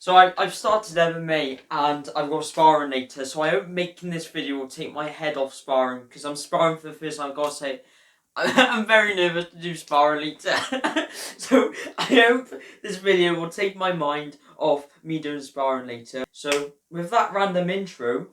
So I've started MMA and I've got sparring later, so I hope making this video will take my head off sparring, because I'm sparring for the first time. I've got to say, I'm very nervous to do sparring later. So I hope this video will take my mind off me doing sparring later. So with that random intro,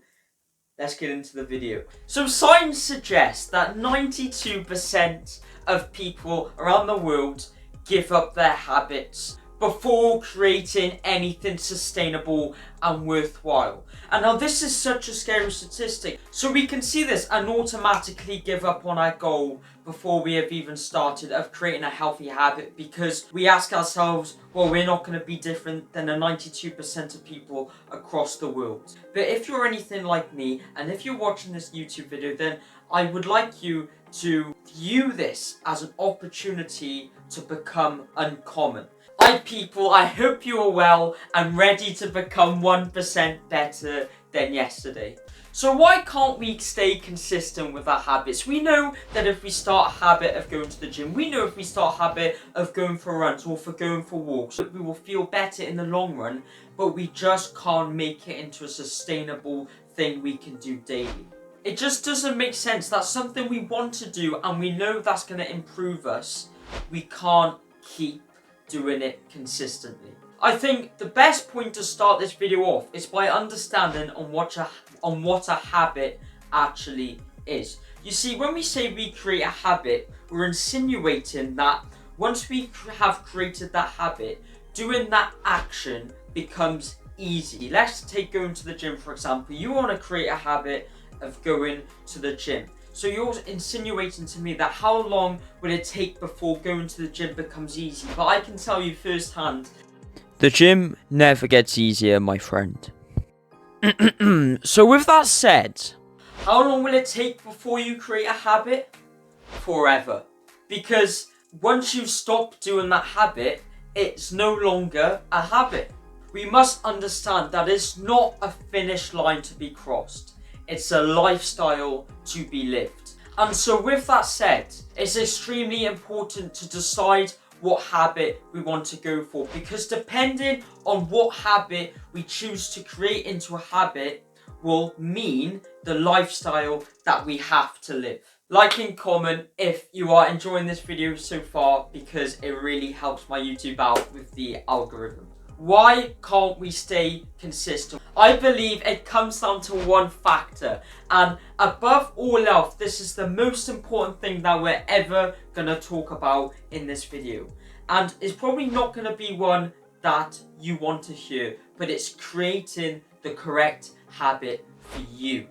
let's get into the video. So science suggests that 92% of people around the world give up their habits before creating anything sustainable and worthwhile. And now this is such a scary statistic. So we can see this and automatically give up on our goal before we have even started of creating a healthy habit, because we ask ourselves, well, we're not going to be different than the 92% of people across the world. But if you're anything like me, and if you're watching this YouTube video, then I would like you to view this as an opportunity to become uncommon. Hi people, I hope you are well and ready to become 1% better than yesterday. So why can't we stay consistent with our habits? We know that if we start a habit of going to the gym, we know if we start a habit of going for runs or for going for walks, that we will feel better in the long run, but we just can't make it into a sustainable thing we can do daily. It just doesn't make sense. That's something we want to do and we know that's going to improve us. We can't keep doing it consistently. I think the best point to start this video off is by understanding on what a habit actually is. You see, when we say we create a habit, we're insinuating that once we have created that habit, doing that action becomes easy. Let's take going to the gym for example. You want to create a habit of going to the gym. So you're insinuating to me that how long will it take before going to the gym becomes easy? But I can tell you firsthand, the gym never gets easier, my friend. So with that said, how long will it take before you create a habit? Forever. Because once you stop doing that habit, it's no longer a habit. We must understand that it's not a finish line to be crossed. It's a lifestyle to be lived. And so with that said, it's extremely important to decide what habit we want to go for, because depending on what habit we choose to create into a habit will mean the lifestyle that we have to live. Like and comment if you are enjoying this video so far, because it really helps my YouTube out with the algorithm. Why can't we stay consistent? I believe it comes down to one factor, and above all else, this is the most important thing that we're ever gonna talk about in this video. And it's probably not gonna be one that you want to hear, but it's creating the correct habit for you.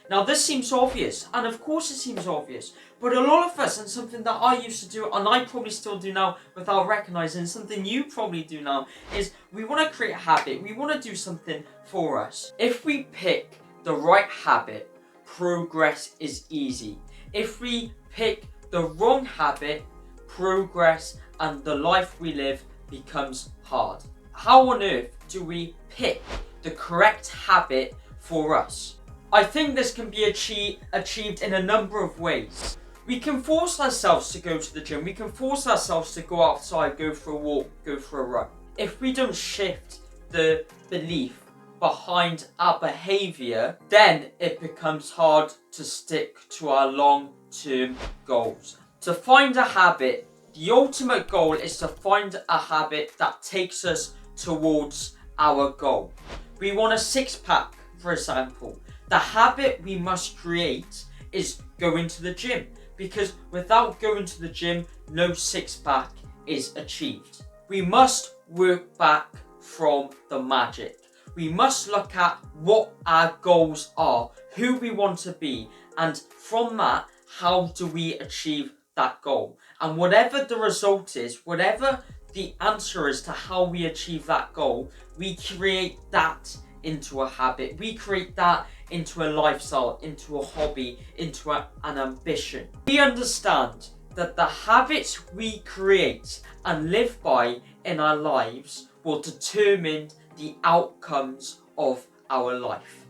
Now this seems obvious, and of course it seems obvious, but a lot of us, and something that I used to do, and I probably still do now without recognizing, something you probably do now, is we want to create a habit, we want to do something for us. If we pick the right habit, progress is easy. If we pick the wrong habit, progress and the life we live becomes hard. How on earth do we pick the correct habit for us? I think this can be achieved in a number of ways. We can force ourselves to go to the gym. We can force ourselves to go outside, go for a walk, go for a run. If we don't shift the belief behind our behavior, then it becomes hard to stick to our long-term goals. To find a habit, the ultimate goal is to find a habit that takes us towards our goal. We want a six-pack, for example. The habit we must create is going to the gym, because without going to the gym, no six-pack is achieved. We must work back from the magic. We must look at what our goals are, who we want to be, and from that, how do we achieve that goal? And whatever the result is, whatever the answer is to how we achieve that goal, we create that into a habit. We create that into a lifestyle, into a hobby, into an ambition. We understand that the habits we create and live by in our lives will determine the outcomes of our life.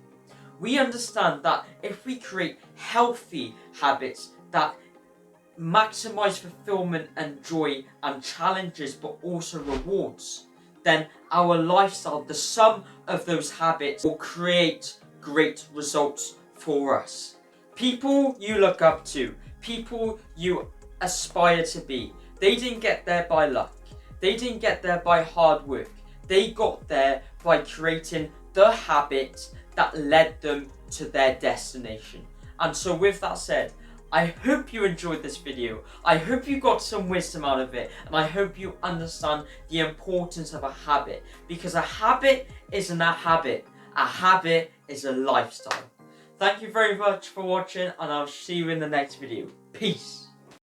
We understand that if we create healthy habits that maximize fulfillment and joy and challenges, but also rewards, then our lifestyle, the sum of those habits will create great results for us. People you look up to, people you aspire to be, they didn't get there by luck. They didn't get there by hard work. They got there by creating the habits that led them to their destination. And so with that said, I hope you enjoyed this video. I hope you got some wisdom out of it, and I hope you understand the importance of a habit, because a habit isn't a habit. A habit is a lifestyle. Thank you very much for watching, and I'll see you in the next video. Peace.